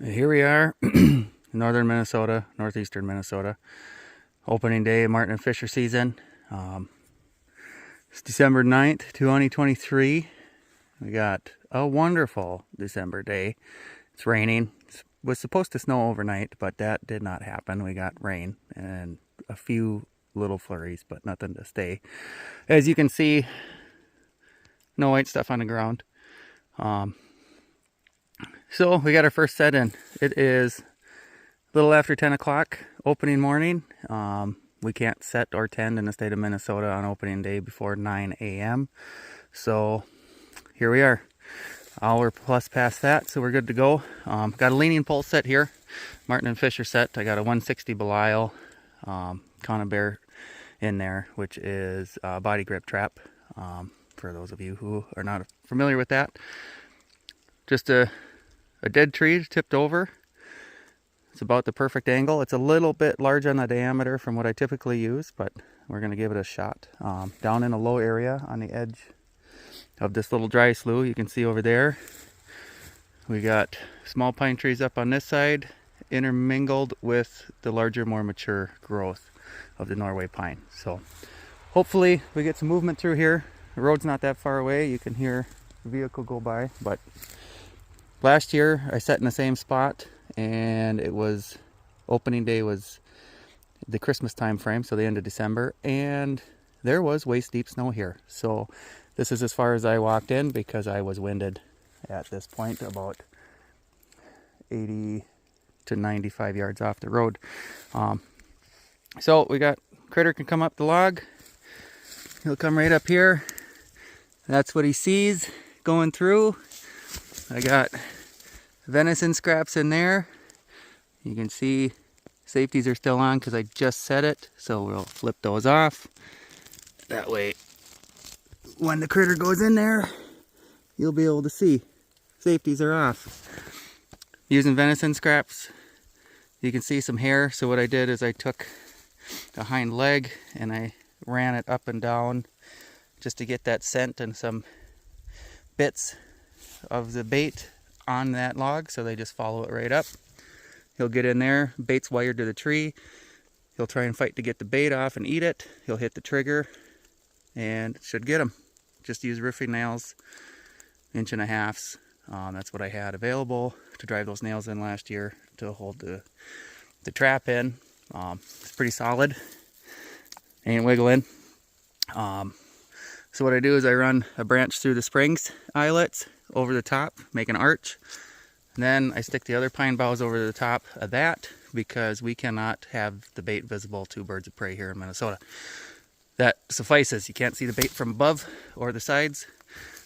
Here we are, northern Minnesota, northeastern Minnesota. Opening day of marten and fisher season. It's December 9th, 2023. We got a wonderful December day. It's raining. It was supposed to snow overnight, but that did not happen. We got rain and a few little flurries, but nothing to stay. As you can see, no white stuff on the ground. So we got our first set in. It is a little after 10 o'clock opening morning. We can't set or tend in the state of Minnesota on opening day before 9 a.m. So here we are. Hour plus past that, so we're good to go. Got a leaning pole set here, marten and fisher set. I got a 160 Belial conibear in there, which is a body grip trap. For those of you who are not familiar with that, just a dead tree tipped over. It's about the perfect angle. It's a little bit large on the diameter from what I typically use, but we're going to give it a shot. Down in a low area on the edge of this little dry slough, you can see over there, we got small pine trees up on this side, intermingled with the larger, more mature growth of the Norway pine. So hopefully we get some movement through here. The road's not that far away. You can hear the vehicle go by, but last year I set in the same spot, and it was opening day was the Christmas time frame, so the end of December, and there was waist deep snow here. So this is as far as I walked in because I was winded at this point, about 80 to 95 yards off the road. So we got critter can come up the log. He'll come right up here. That's what he sees going through. I got venison scraps in there. You can see safeties are still on because I just set it, so we'll flip those off. That way, when the critter goes in there, you'll be able to see safeties are off. Using venison scraps, you can see some hair. So what I did is I took the hind leg and I ran it up and down just to get that scent and some bits of the bait on that log, so they just follow it right up. He'll get in there, bait's wired to the tree. He'll try and fight to get the bait off and eat it. He'll hit the trigger and it should get him. Just use roofing nails, 1.5 inches. That's what I had available to drive those nails in last year to hold the trap in. It's pretty solid, ain't wiggling. So what I do is I run a branch through the springs eyelets over the top, make an arch. And then I stick the other pine boughs over the top of that because we cannot have the bait visible to birds of prey here in Minnesota. That suffices. You can't see the bait from above or the sides,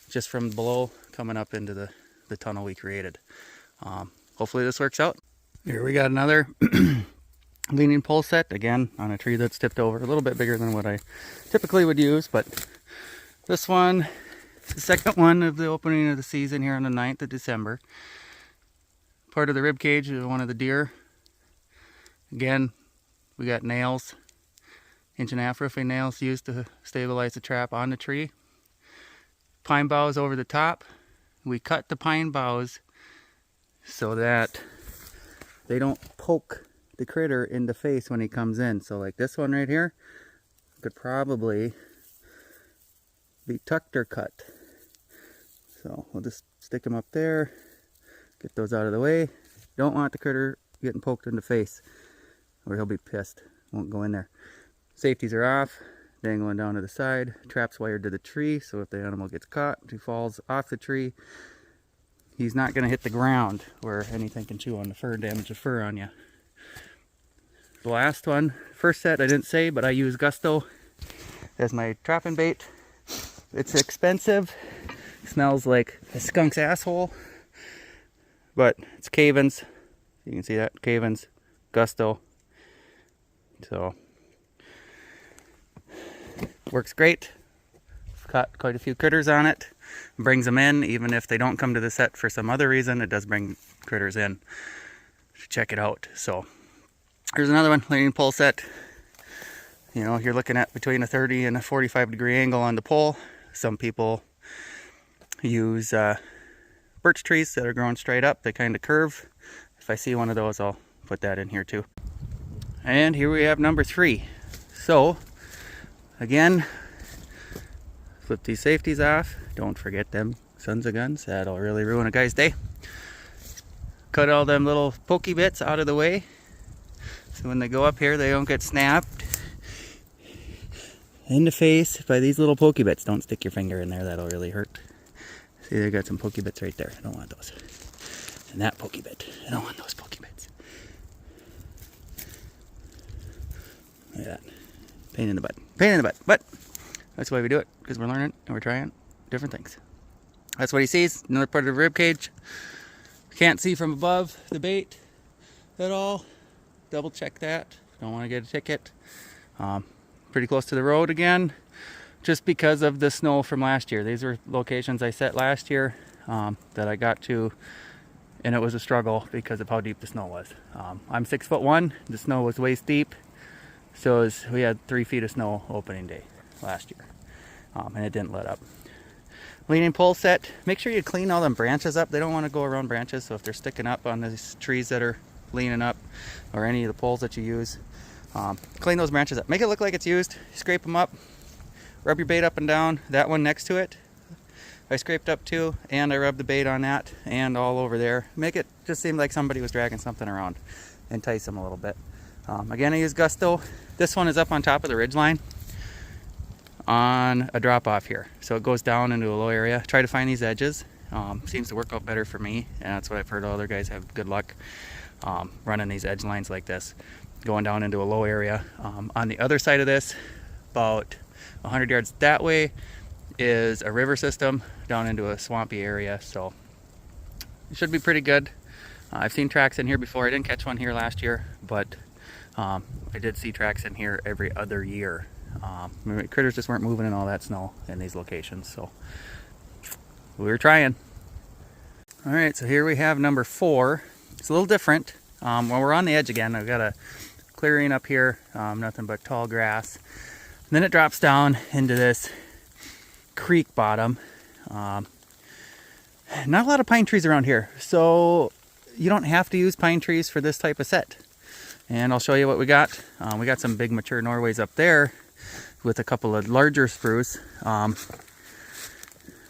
just from below coming up into the tunnel we created. Hopefully this works out. Here we got another leaning pole set, again on a tree that's tipped over, a little bit bigger than what I typically would use, but this one, the second one of the opening of the season here on the 9th of December. Part of the rib cage of one of the deer. Again, we got nails, 1.5 inch roofing nails used to stabilize the trap on the tree. Pine boughs over the top. We cut the pine boughs so that they don't poke the critter in the face when he comes in. So like this one right here could probably be tucked or cut. So we'll just stick them up there, get those out of the way. Don't want the critter getting poked in the face or he'll be pissed. Won't go in there. Safeties are off, dangling down to the side. Trap's wired to the tree, so if the animal gets caught, he falls off the tree, he's not going to hit the ground where anything can chew on the fur and damage the fur on you. The last one, first set I didn't say, but I use Gusto as my trapping bait. It's expensive, smells like a skunk's asshole, but it's Cavens. You can see that, Cavens, Gusto. So, works great. Caught quite a few critters on it. Brings them in, even if they don't come to the set for some other reason, it does bring critters in. Check it out. So, here's another one, leaning pole set. You know, you're looking at between a 30 and a 45 degree angle on the pole. Some people use birch trees that are growing straight up. They kind of curve. If I see one of those, I'll put that in here too. And here we have number 3. So again, flip these safeties off. Don't forget them sons of guns. That'll really ruin a guy's day. Cut all them little pokey bits out of the way, so when they go up here they don't get snapped in the face by these little pokey bits. Don't stick your finger in there, that'll really hurt. See, they got some pokey bits right there. I don't want those. And that pokey bit, I don't want those pokey bits. Look at that. Pain in the butt. Pain in the butt. But that's why we do it, because we're learning and we're trying different things. That's what he sees. Another part of the rib cage. Can't see from above the bait at all. Double check that. Don't want to get a ticket. Pretty close to the road again, just because of the snow from last year. These were locations I set last year that I got to, and it was a struggle because of how deep the snow was. I'm 6'1". The snow was waist deep, so we had 3 feet of snow opening day last year, and it didn't let up. Leaning pole set. Make sure you clean all them branches up. They don't want to go around branches, so if they're sticking up on these trees that are leaning up, or any of the poles that you use, clean those branches up. Make it look like it's used. Scrape them up. Rub your bait up and down. That one next to it, I scraped up too, and I rubbed the bait on that and all over there. Make it just seem like somebody was dragging something around. Entice them a little bit. Again, I use Gusto. This one is up on top of the ridge line on a drop off here, so it goes down into a low area. Try to find these edges. Seems to work out better for me, and that's what I've heard other guys have good luck running these edge lines like this, going down into a low area. On the other side of this, about 100 yards that way, is a river system down into a swampy area, so it should be pretty good. I've seen tracks in here before. I didn't catch one here last year, but I did see tracks in here every other year. Critters just weren't moving in all that snow in these locations, so we were trying. All right, so here we have number 4. It's a little different. When we're on the edge again, I've got a clearing up here, nothing but tall grass. And then it drops down into this creek bottom. Not a lot of pine trees around here, so you don't have to use pine trees for this type of set. And I'll show you what we got. We got some big mature Norways up there with a couple of larger spruce.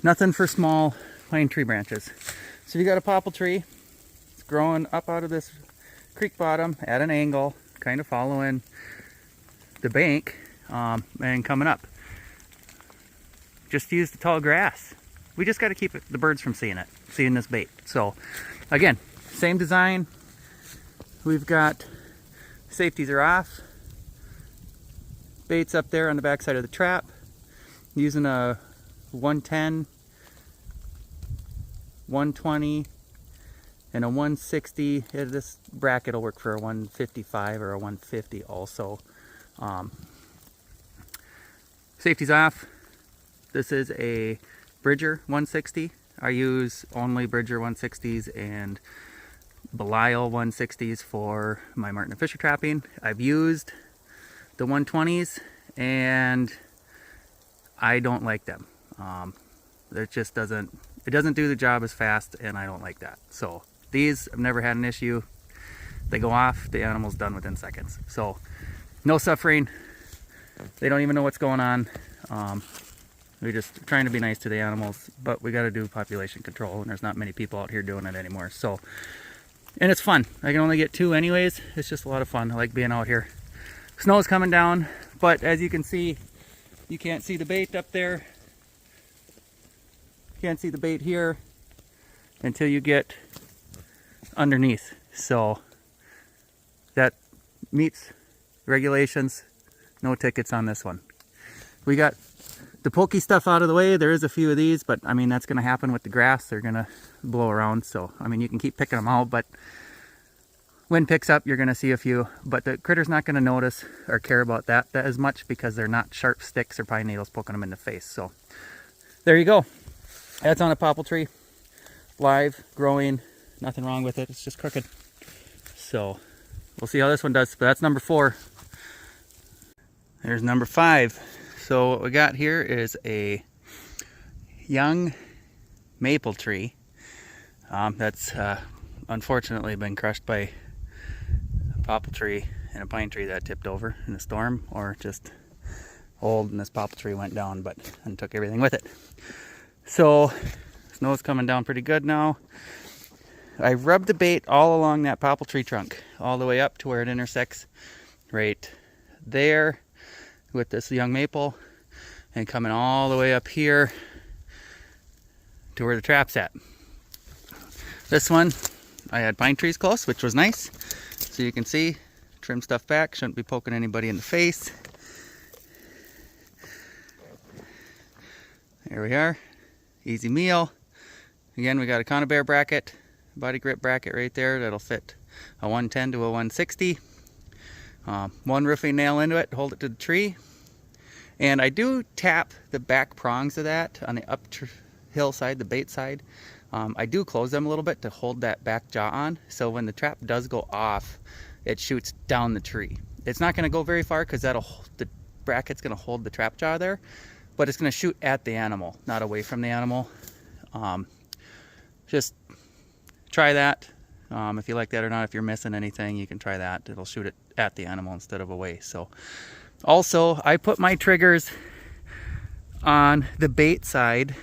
Nothing for small pine tree branches. So you got a popple tree. It's growing up out of this creek bottom at an angle, kind of following the bank, and coming up. Just use the tall grass. We just got to keep the birds from seeing this bait. So again, same design. We've got safeties are off. Bait's up there on the back side of the trap. I'm using a 110, 120, and a 160. This bracket will work for a 155 or a 150 also. Safety's off. This is a Bridger 160. I use only Bridger 160s and Belial 160s for my marten and fisher trapping. I've used the 120s and I don't like them. It just doesn't do the job as fast, and I don't like that. So these, I've never had an issue. They go off, the animal's done within seconds. So no suffering. They don't even know what's going on. We're just trying to be nice to the animals, but we got to do population control, and there's not many people out here doing it anymore. So, and it's fun. I can only get 2 anyways. It's just a lot of fun. I like being out here. Snow's coming down, but as you can see, you can't see the bait up there. Can't see the bait here until you get underneath. So that meets regulations. No tickets on this one. We got the pokey stuff out of the way. There is a few of these, but I mean, that's going to happen with the grass. They're going to blow around. So, I mean, you can keep picking them out, but wind picks up, you're going to see a few. But the critter's not going to notice or care about that as much because they're not sharp sticks or pine needles poking them in the face. So there you go. That's on a popple tree. Live, growing, nothing wrong with it. It's just crooked. So we'll see how this one does. But that's number 4. There's number 5. So what we got here is a young maple tree that's unfortunately been crushed by a popple tree and a pine tree that tipped over in a storm, or just old and this popple tree went down and took everything with it. So snow's coming down pretty good now. I rubbed the bait all along that popple tree trunk, all the way up to where it intersects right there with this young maple, and coming all the way up here to where the trap's at. This one, I had pine trees close, which was nice. So you can see, trim stuff back, shouldn't be poking anybody in the face. There we are, easy meal. Again, we got a conibear bracket, body grip bracket right there that'll fit a 110 to a 160. One roofing nail into it, hold it to the tree. And I do tap the back prongs of that on the uphill side, the bait side. I do close them a little bit to hold that back jaw on, so when the trap does go off, it shoots down the tree. It's not going to go very far because the bracket's going to hold the trap jaw there, but it's going to shoot at the animal, not away from the animal. Just try that. If you like that or not, if you're missing anything, you can try that. It'll shoot it at the animal instead of away. So, also, I put my triggers on the bait side.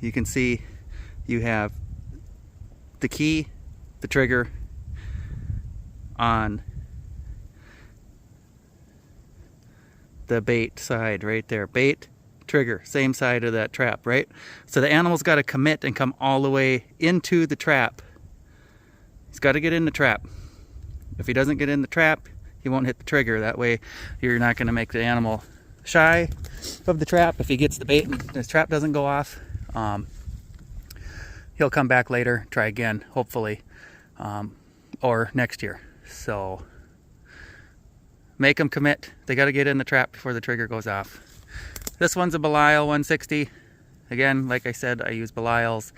You can see you have the key, the trigger on the bait side right there. Bait, trigger, same side of that trap, right? So the animal's got to commit and come all the way into the trap. He's got to get in the trap. If he doesn't get in the trap, he won't hit the trigger. That way you're not going to make the animal shy of the trap. If he gets the bait and his trap doesn't go off, he'll come back later, try again, hopefully, or next year. So make them commit. They got to get in the trap before the trigger goes off. This one's a Belial 160. Again, like I said, I use Belials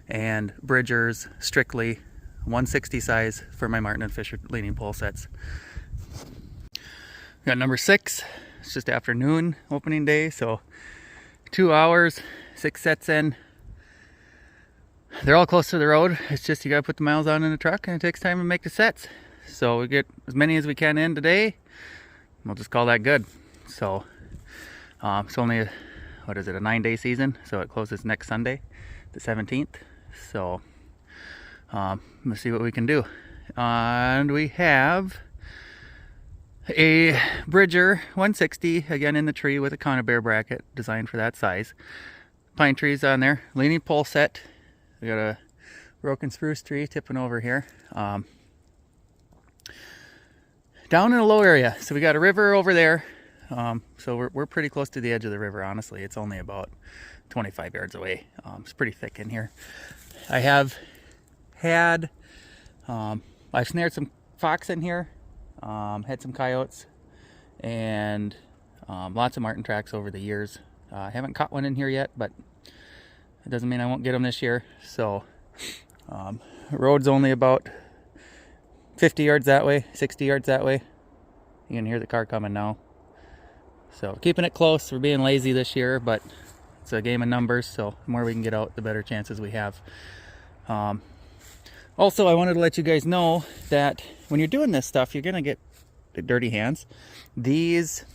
and Bridgers strictly 160 size for my Marten and Fisher leaning pole sets. Got number 6. It's just afternoon opening day, so 2 hours, 6 sets in. They're all close to the road. It's just you gotta put the miles on in the truck, and it takes time to make the sets. So we get as many as we can in today. We'll just call that good. So it's only a 9-day season, so it closes next Sunday, the 17th. So let's see what we can do. And we have a Bridger 160, again in the tree with a conibear bracket designed for that size. Pine trees on there, leaning pole set. We got a broken spruce tree tipping over here. Down in a low area, so we got a river over there. So we're pretty close to the edge of the river, honestly. It's only about 25 yards away. It's pretty thick in here. I have had, I've snared some fox in here, had some coyotes, and lots of marten tracks over the years. I haven't caught one in here yet, but it doesn't mean I won't get them this year. So the road's only about 50 yards that way, 60 yards that way. You can hear the car coming now. So keeping it close. We're being lazy this year, but it's a game of numbers, so the more we can get out, the better chances we have. Also, I wanted to let you guys know that when you're doing this stuff, you're gonna get the dirty hands. These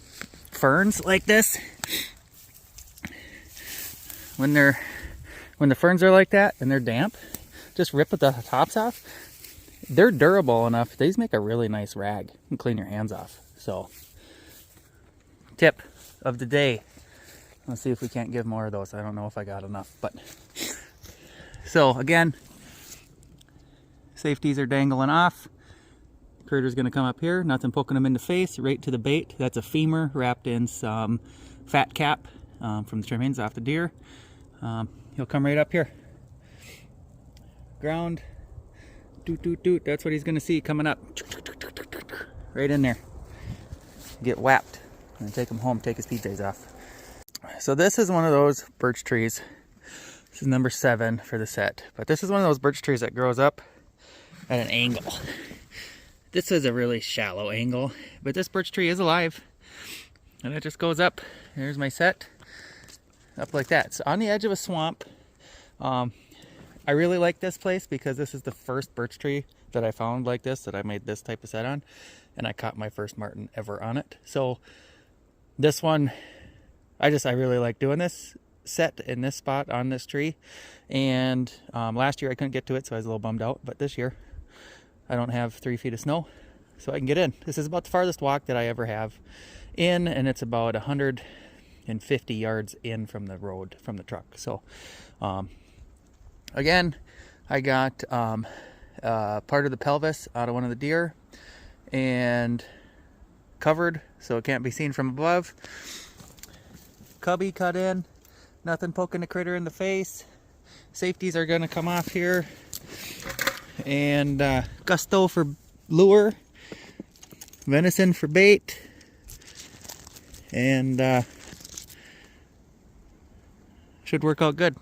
ferns like this, when the ferns are like that and they're damp, just rip the tops off. They're durable enough. These make a really nice rag and clean your hands off. So, tip of the day. Let's see if we can't give more of those. I don't know if I got enough, but so again, safeties are dangling off. Critter's gonna come up here, nothing poking him in the face, right to the bait. That's a femur wrapped in some fat cap from the trimmings off the deer. He'll come right up here. Ground, doot doot doot. That's what he's gonna see coming up. Right in there. Get whapped. And take him home, take his PJs off. So this is one of those birch trees. This is number 7 for the set. But this is one of those birch trees that grows up at an angle. This is a really shallow angle, but this birch tree is alive. And it just goes up. Here's my set. Up like that. It's on the edge of a swamp. I really like this place because this is the first birch tree that I found like this, that I made this type of set on, and I caught my first marten ever on it. So this one, I really like doing this set in this spot on this tree. And last year I couldn't get to it, so I was a little bummed out, but this year I don't have 3 feet of snow, so I can get in. This is about the farthest walk that I ever have in, and it's about 150 yards in from the road, from the truck. So again, I got part of the pelvis out of one of the deer and covered so it can't be seen from above. Cubby cut in, nothing poking the critter in the face. Safeties are gonna come off here. And gusto for lure, venison for bait, and should work out good.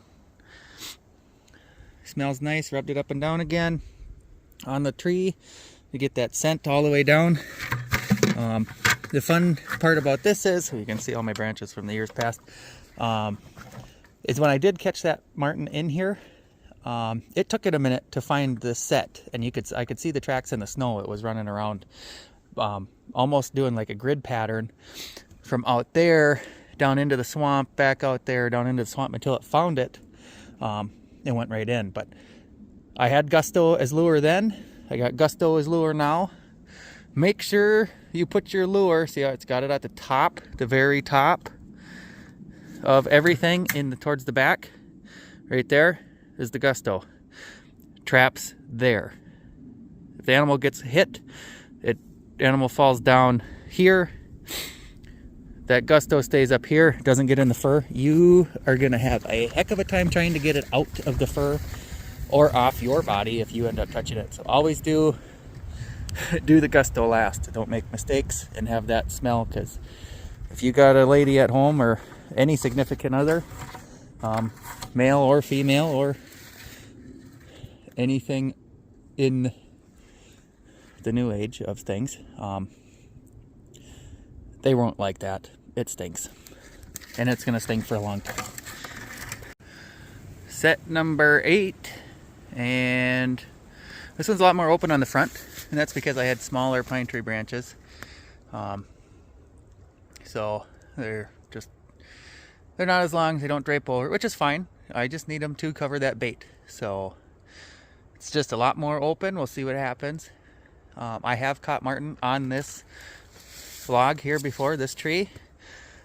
Smells nice. Rubbed it up and down again on the tree to get that scent all the way down. The fun part about this is, you can see all my branches from the years past, is when I did catch that marten in here, it took it a minute to find the set, and I could see the tracks in the snow. It was running around, almost doing like a grid pattern from out there down into the swamp, back out there, down into the swamp until it found it. It went right in. But I had gusto as lure then. I got gusto as lure now. Make sure you put your lure, see how it's got it at the top, the very top of everything towards the back. Right there is the gusto. Traps there. If the animal gets hit, the animal falls down here. That gusto stays up here, doesn't get in the fur. You are gonna have a heck of a time trying to get it out of the fur or off your body if you end up touching it. So always do the gusto last. Don't make mistakes and have that smell, because if you got a lady at home or any significant other, male or female or anything in the new age of things, they won't like that. It stinks, and it's gonna stink for a long time. Set number 8, and this one's a lot more open on the front, and that's because I had smaller pine tree branches. So they're not as long, they don't drape over, which is fine. I just need them to cover that bait. So it's just a lot more open. We'll see what happens. I have caught marten on this log here before, this tree.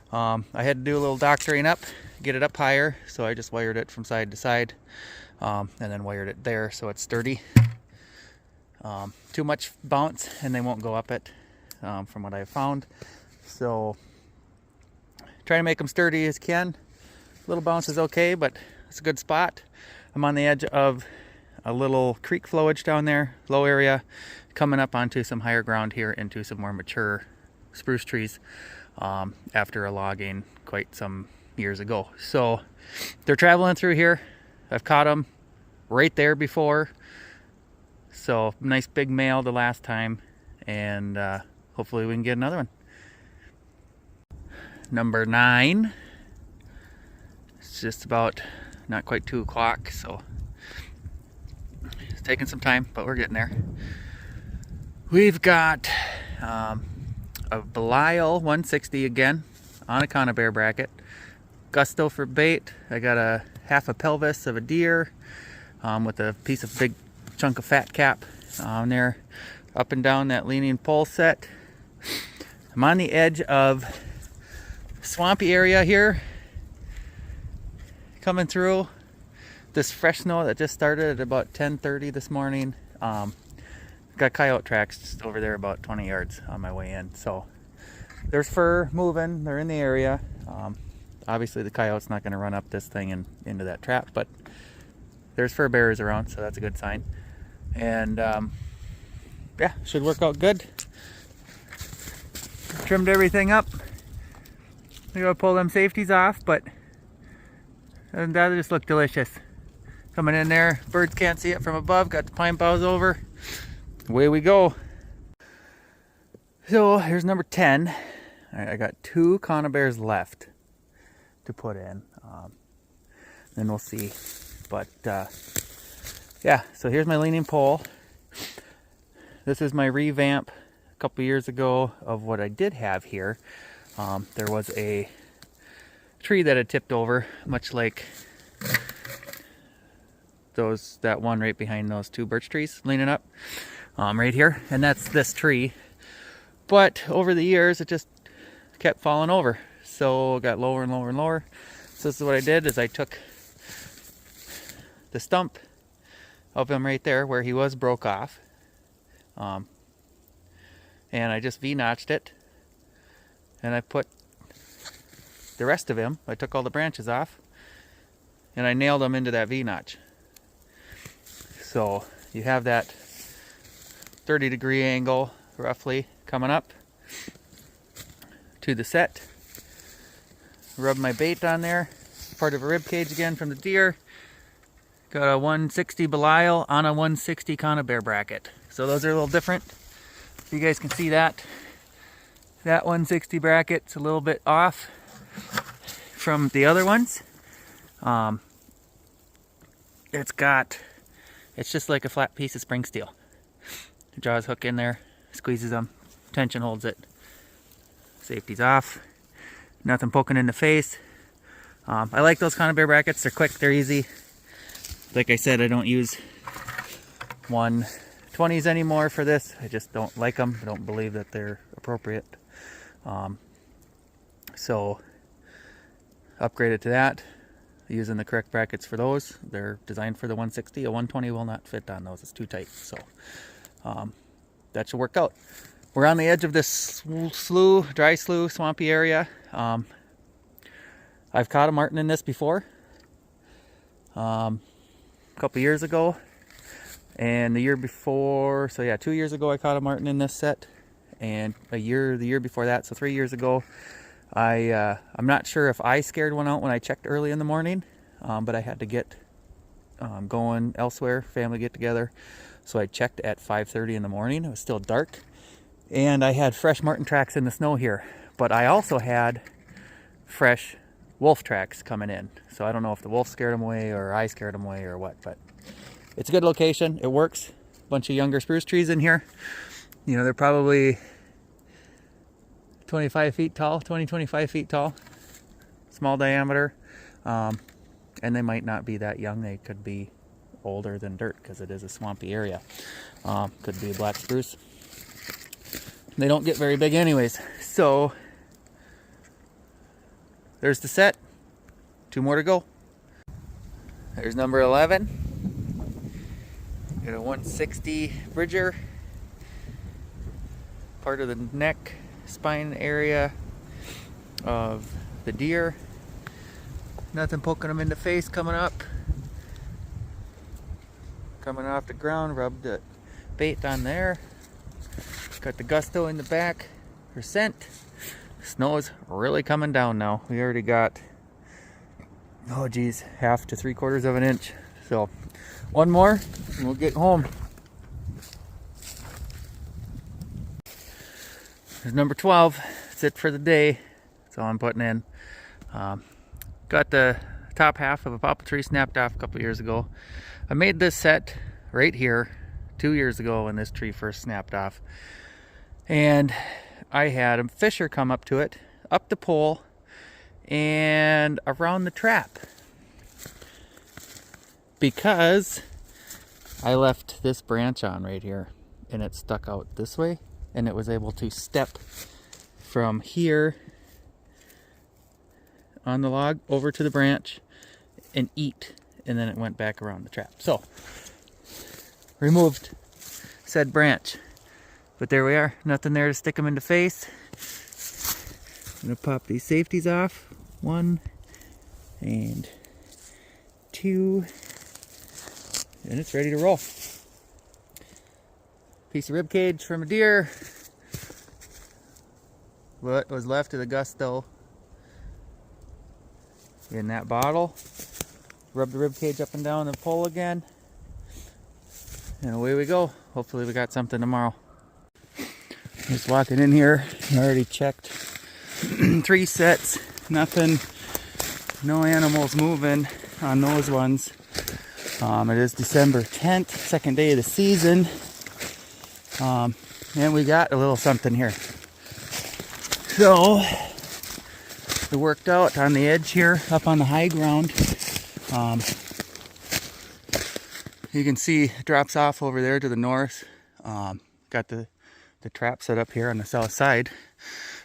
I had to do a little doctoring up, get it up higher, so I just wired it from side to side, and then wired it there so it's sturdy. Too much bounce and they won't go up it, from what I've found. So try to make them sturdy as can. A little bounce is okay, but it's a good spot. I'm on the edge of a little creek flowage down there, low area, coming up onto some higher ground here into some more mature spruce trees, after a logging quite some years ago. So they're traveling through here. I've caught them right there before. So nice big male the last time, and hopefully we can get another one. Number 9. It's just about not quite 2 o'clock, so it's taking some time, but we're getting there. We've got a Belial 160 again on a conibear bracket. Gusto for bait. I got a half a pelvis of a deer, with a piece of big chunk of fat cap on there, up and down that leaning pole set. I'm on the edge of swampy area here, coming through this fresh snow that just started at about 10:30 this morning. Got coyote tracks just over there about 20 yards on my way in. So there's fur moving, they're in the area. Obviously the coyote's not going to run up this thing and into that trap, but there's fur bearers around, so that's a good sign. And yeah, should work out good. Trimmed everything up. We gotta pull them safeties off, but doesn't that just look delicious? Coming in there, birds can't see it from above, got the pine boughs over. Away we go. So here's number 10. All right, I got 2 conibears left to put in. Then we'll see. But yeah, so here's my leaning pole. This is my revamp a couple years ago of what I did have here. There was a tree that had tipped over, much like that one right behind those two birch trees leaning up right here, and that's this tree. But over the years it just kept falling over, so it got lower and lower and lower. So this is what I did, is I took the stump of him right there where he was broke off, and I just V-notched it, and I put the rest of him, I took all the branches off and I nailed them into that V-notch. So you have that 30-degree angle roughly coming up to the set. Rub my bait on there, part of a rib cage again from the deer. Got a 160 Belial on a 160 conibear bracket. So those are a little different. You guys can see that. That 160 bracket's a little bit off from the other ones. It's just like a flat piece of spring steel. Draws hook in there, squeezes them, tension holds it. Safety's off. Nothing poking in the face. I like those conibear brackets. They're quick, they're easy. Like I said, I don't use 120s anymore for this. I just don't like them. I don't believe that they're appropriate. So upgraded to that, using the correct brackets for those. They're designed for the 160. A 120 will not fit on those. It's too tight. So that should work out. We're on the edge of this dry slough, swampy area. I've caught a marten in this before. A couple years ago, and the year before, so yeah, 2 years ago I caught a marten in this set, and the year before that, so 3 years ago, I'm not sure if I scared one out when I checked early in the morning, but I had to get going elsewhere, family get together, so I checked at 5:30 in the morning. It was still dark, and I had fresh marten tracks in the snow here, but I also had fresh wolf tracks coming in. So I don't know if the wolf scared them away or I scared them away or what, but it's a good location. It works. Bunch of younger spruce trees in here. You know, they're probably 25 feet tall, 25 feet tall, small diameter. And they might not be that young. They could be older than dirt because it is a swampy area. Could be a black spruce. They don't get very big anyways. So there's the set. 2 more to go. There's number 11. Got a 160 Bridger. Part of the neck, spine area of the deer. Nothing poking them in the face coming up. Coming off the ground, rubbed the bait on there. Got the gusto in the back for scent. Snow is really coming down now. We already got, oh geez, 1/2 to 3/4 of an inch. So one more and we'll get home. There's number 12. That's it for the day. That's all I'm putting in. Got the top half of a popple tree snapped off a couple years ago. I made this set right here 2 years ago when this tree first snapped off. And I had a fisher come up to it, up the pole, and around the trap. Because I left this branch on right here, and it stuck out this way, and it was able to step from here on the log over to the branch and eat, and then it went back around the trap. So, removed said branch. But there we are, nothing there to stick them in the face. I'm gonna pop these safeties off. 1 and 2. And it's ready to roll. Piece of rib cage from a deer. What was left of the gusto in that bottle. Rub the rib cage up and down the pole again. And away we go. Hopefully we got something tomorrow. Just walking in here, I already checked 3 sets, nothing, no animals moving on those ones. It is December 10th, second day of the season. And we got a little something here. So, it worked out on the edge here, up on the high ground. You can see it drops off over there to the north. Got the trap set up here on the south side.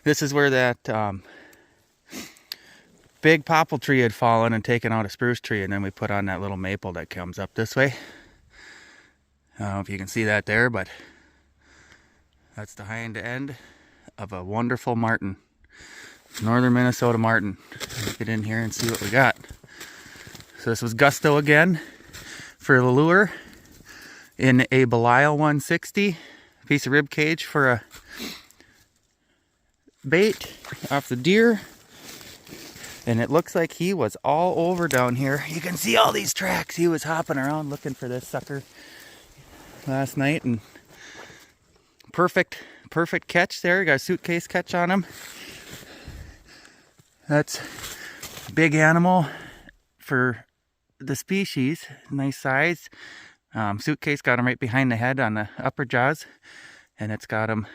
This is where that big popple tree had fallen and taken out a spruce tree, and then we put on that little maple that comes up this way. I don't know if you can see that there, but that's the hind end of a wonderful marten. Northern Minnesota marten. Let's get in here and see what we got. So this was Gusto again for the lure in a Belial 160. Piece of rib cage for a bait off the deer. And it looks like he was all over down here. You can see all these tracks. He was hopping around looking for this sucker last night, and perfect catch there. Got a suitcase catch on him. That's a big animal for the species. Nice size. Suitcase got him right behind the head on the upper jaws, and it's got him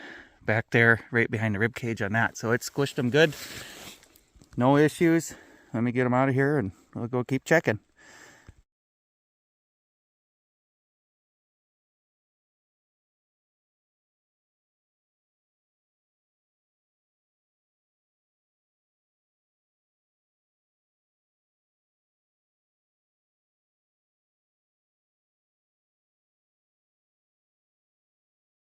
back there right behind the rib cage on that. So it squished him good. No issues. Let me get him out of here and we'll go keep checking.